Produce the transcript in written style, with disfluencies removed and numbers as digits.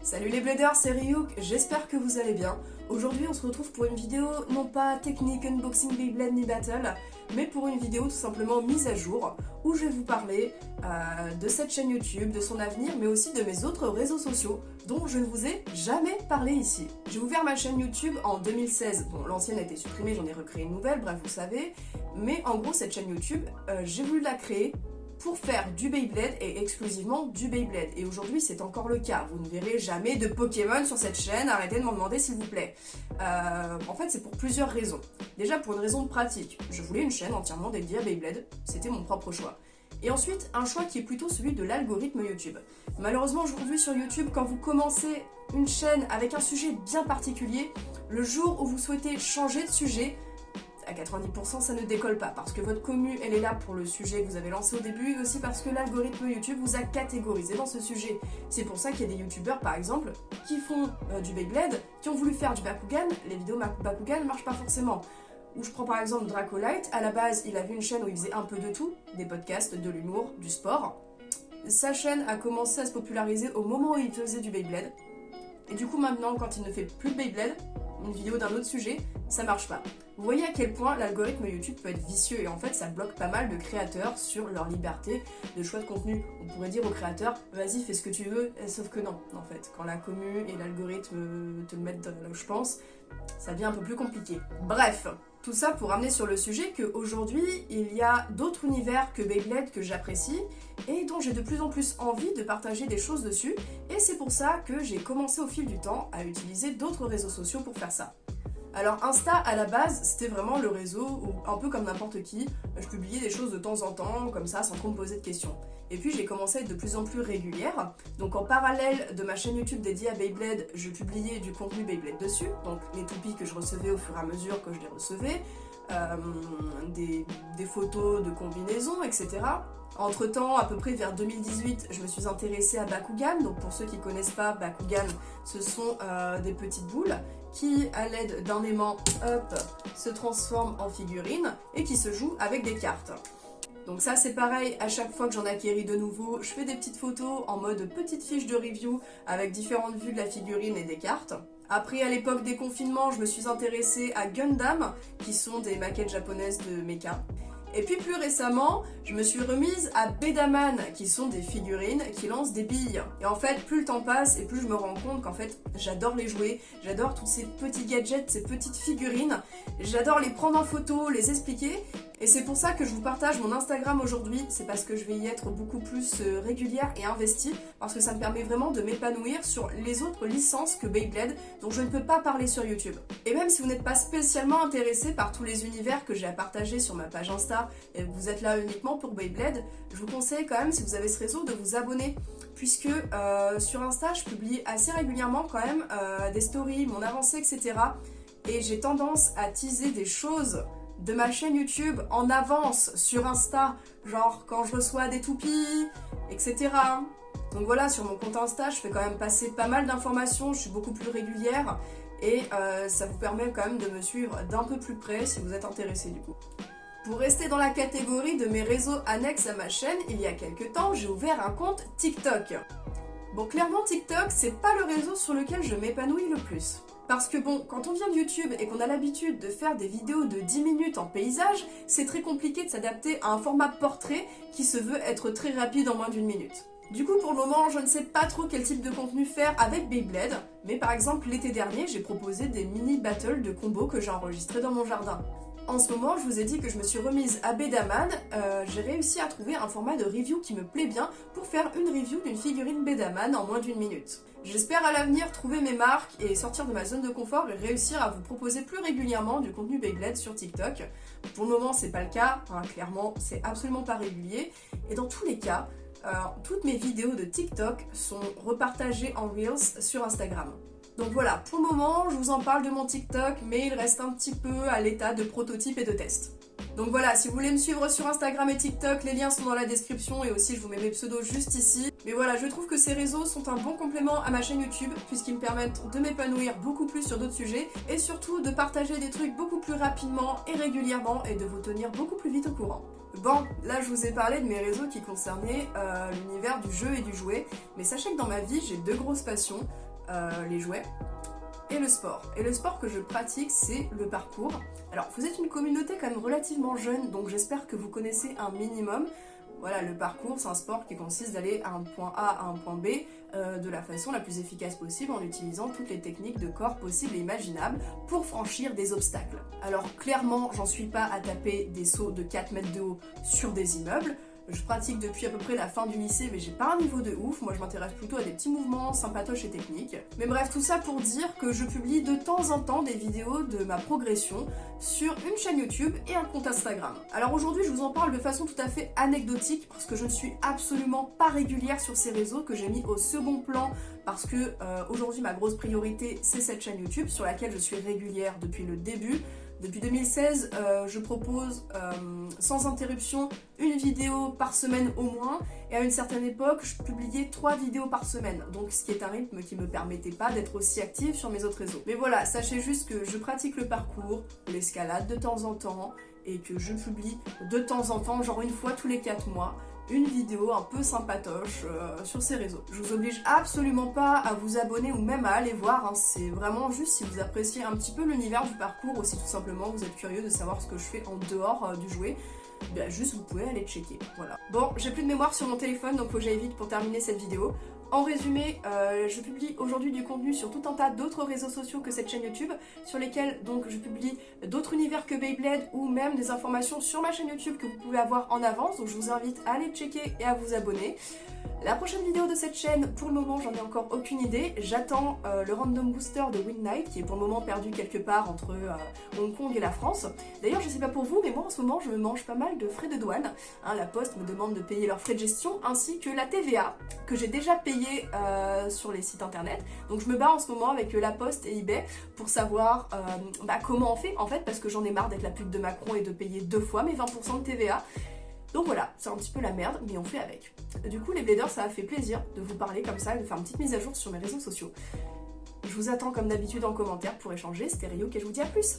Salut les bladers, c'est Ryuk, j'espère que vous allez bien. Aujourd'hui on se retrouve pour une vidéo non pas technique, unboxing, Beyblade ni battle, mais pour une vidéo tout simplement mise à jour où je vais vous parler de cette chaîne YouTube, de son avenir, mais aussi de mes autres réseaux sociaux dont je ne vous ai jamais parlé ici. J'ai ouvert ma chaîne YouTube en 2016, bon l'ancienne a été supprimée, j'en ai recréé une nouvelle, bref vous savez, mais en gros cette chaîne YouTube, j'ai voulu la créer pour faire du Beyblade et exclusivement du Beyblade. Et aujourd'hui c'est encore le cas, vous ne verrez jamais de Pokémon sur cette chaîne, arrêtez de m'en demander s'il vous plaît. En fait c'est pour plusieurs raisons. Déjà pour une raison pratique, je voulais une chaîne entièrement dédiée à Beyblade, c'était mon propre choix. Et ensuite un choix qui est plutôt celui de l'algorithme YouTube. Malheureusement aujourd'hui sur YouTube, quand vous commencez une chaîne avec un sujet bien particulier, le jour où vous souhaitez changer de sujet, à 90% ça ne décolle pas parce que votre commu elle est là pour le sujet que vous avez lancé au début et aussi parce que l'algorithme YouTube vous a catégorisé dans ce sujet. C'est pour ça qu'il y a des youtubeurs par exemple qui font du Beyblade, qui ont voulu faire du Bakugan, les vidéos Bakugan ne marchent pas forcément. Ou je prends par exemple Dracolite, à la base il avait une chaîne où il faisait un peu de tout, des podcasts, de l'humour, du sport. Sa chaîne a commencé à se populariser au moment où il faisait du Beyblade. Et du coup maintenant quand il ne fait plus de Beyblade, une vidéo d'un autre sujet, ça marche pas. Vous voyez à quel point l'algorithme YouTube peut être vicieux et en fait ça bloque pas mal de créateurs sur leur liberté de choix de contenu. On pourrait dire aux créateurs, vas-y fais ce que tu veux, sauf que non, en fait. Quand la commu et l'algorithme te mettent là où je pense, ça devient un peu plus compliqué. Bref, tout ça pour ramener sur le sujet qu'aujourd'hui, il y a d'autres univers que Beyblade que j'apprécie et dont j'ai de plus en plus envie de partager des choses dessus. Et c'est pour ça que j'ai commencé au fil du temps à utiliser d'autres réseaux sociaux pour faire ça. Alors Insta à la base c'était vraiment le réseau où un peu comme n'importe qui, je publiais des choses de temps en temps comme ça sans trop me poser de questions. Et puis j'ai commencé à être de plus en plus régulière, donc en parallèle de ma chaîne YouTube dédiée à Beyblade, je publiais du contenu Beyblade dessus, donc les toupies que je recevais au fur et à mesure que je les recevais, des photos de combinaisons, etc. Entre temps, à peu près vers 2018, je me suis intéressée à Bakugan. Donc pour ceux qui ne connaissent pas, Bakugan, ce sont des petites boules qui, à l'aide d'un aimant, se transforment en figurines et qui se jouent avec des cartes. Donc ça c'est pareil, à chaque fois que j'en acquéris de nouveau, je fais des petites photos en mode petite fiche de review avec différentes vues de la figurine et des cartes. Après, à l'époque des confinements, je me suis intéressée à Gundam, qui sont des maquettes japonaises de mecha. Et puis plus récemment, je me suis remise à Bedaman, qui sont des figurines qui lancent des billes. Et en fait, plus le temps passe et plus je me rends compte qu'en fait, j'adore les jouer, j'adore tous ces petits gadgets, ces petites figurines, j'adore les prendre en photo, les expliquer. Et c'est pour ça que je vous partage mon Instagram aujourd'hui, c'est parce que je vais y être beaucoup plus régulière et investie, parce que ça me permet vraiment de m'épanouir sur les autres licences que Beyblade, dont je ne peux pas parler sur YouTube. Et même si vous n'êtes pas spécialement intéressé par tous les univers que j'ai à partager sur ma page Insta, et que vous êtes là uniquement pour Beyblade, je vous conseille quand même, si vous avez ce réseau, de vous abonner, puisque sur Insta, je publie assez régulièrement quand même des stories, mon avancée, etc. Et j'ai tendance à teaser des choses de ma chaîne YouTube en avance sur Insta, genre quand je reçois des toupies, etc. Donc voilà, sur mon compte Insta, je fais quand même passer pas mal d'informations, je suis beaucoup plus régulière et ça vous permet quand même de me suivre d'un peu plus près si vous êtes intéressé du coup. Pour rester dans la catégorie de mes réseaux annexes à ma chaîne, il y a quelques temps, j'ai ouvert un compte TikTok. Bon, clairement TikTok, c'est pas le réseau sur lequel je m'épanouis le plus. Parce que bon, quand on vient de YouTube et qu'on a l'habitude de faire des vidéos de 10 minutes en paysage, c'est très compliqué de s'adapter à un format portrait qui se veut être très rapide en moins d'une minute. Du coup, pour le moment, je ne sais pas trop quel type de contenu faire avec Beyblade, mais par exemple, l'été dernier, j'ai proposé des mini battles de combos que j'ai enregistrés dans mon jardin. En ce moment, je vous ai dit que je me suis remise à Bedaman, j'ai réussi à trouver un format de review qui me plaît bien pour faire une review d'une figurine Bedaman en moins d'une minute. J'espère à l'avenir trouver mes marques et sortir de ma zone de confort et réussir à vous proposer plus régulièrement du contenu Beyblade sur TikTok. Pour le moment, c'est pas le cas, clairement, c'est absolument pas régulier. Et dans tous les cas, toutes mes vidéos de TikTok sont repartagées en Reels sur Instagram. Donc voilà, pour le moment, je vous en parle de mon TikTok, mais il reste un petit peu à l'état de prototype et de test. Donc voilà, si vous voulez me suivre sur Instagram et TikTok, les liens sont dans la description et aussi je vous mets mes pseudos juste ici. Mais voilà, je trouve que ces réseaux sont un bon complément à ma chaîne YouTube puisqu'ils me permettent de m'épanouir beaucoup plus sur d'autres sujets et surtout de partager des trucs beaucoup plus rapidement et régulièrement et de vous tenir beaucoup plus vite au courant. Bon, là je vous ai parlé de mes réseaux qui concernaient l'univers du jeu et du jouet, mais sachez que dans ma vie j'ai deux grosses passions. les jouets et le sport. Et le sport que je pratique, c'est le parcours. Alors, vous êtes une communauté quand même relativement jeune, donc j'espère que vous connaissez un minimum. Voilà, le parcours, c'est un sport qui consiste d'aller à un point A à un point B de la façon la plus efficace possible en utilisant toutes les techniques de corps possibles et imaginables pour franchir des obstacles. Alors clairement, j'en suis pas à taper des sauts de 4 mètres de haut sur des immeubles. Je pratique depuis à peu près la fin du lycée, mais j'ai pas un niveau de ouf. Moi, je m'intéresse plutôt à des petits mouvements sympatoches et techniques. Mais bref, tout ça pour dire que je publie de temps en temps des vidéos de ma progression sur une chaîne YouTube et un compte Instagram. Alors aujourd'hui, je vous en parle de façon tout à fait anecdotique parce que je ne suis absolument pas régulière sur ces réseaux que j'ai mis au second plan parce que aujourd'hui, ma grosse priorité, c'est cette chaîne YouTube sur laquelle je suis régulière depuis le début. Depuis 2016, je propose sans interruption une vidéo par semaine au moins, et à une certaine époque, je publiais 3 vidéos par semaine, donc ce qui est un rythme qui me permettait pas d'être aussi active sur mes autres réseaux. Mais voilà, sachez juste que je pratique le parcours, l'escalade de temps en temps, et que je publie de temps en temps, genre une fois tous les 4 mois, une vidéo un peu sympatoche sur ces réseaux. Je vous oblige absolument pas à vous abonner ou même à aller voir, hein. C'est vraiment juste si vous appréciez un petit peu l'univers du parcours ou si tout simplement vous êtes curieux de savoir ce que je fais en dehors du jouet. Bien juste vous pouvez aller checker, voilà. Bon, j'ai plus de mémoire sur mon téléphone donc faut que j'aille vite pour terminer cette vidéo. En résumé, je publie aujourd'hui du contenu sur tout un tas d'autres réseaux sociaux que cette chaîne YouTube, sur lesquels donc je publie d'autres univers que Beyblade ou même des informations sur ma chaîne YouTube que vous pouvez avoir en avance, donc je vous invite à aller checker et à vous abonner. La prochaine vidéo de cette chaîne, pour le moment j'en ai encore aucune idée, j'attends le random booster de Win Night qui est pour le moment perdu quelque part entre Hong Kong et la France. D'ailleurs je sais pas pour vous mais moi en ce moment je me mange pas mal de frais de douane, hein, la Poste me demande de payer leurs frais de gestion ainsi que la TVA que j'ai déjà payé sur les sites internet, donc je me bats en ce moment avec la Poste et eBay pour savoir comment on fait en fait parce que j'en ai marre d'être la pute de Macron et de payer 2 fois mes 20% de TVA. Donc voilà, c'est un petit peu la merde, mais on fait avec. Du coup, les bladers, ça a fait plaisir de vous parler comme ça et de faire une petite mise à jour sur mes réseaux sociaux. Je vous attends comme d'habitude en commentaire pour échanger, c'était Rio et je vous dis à plus.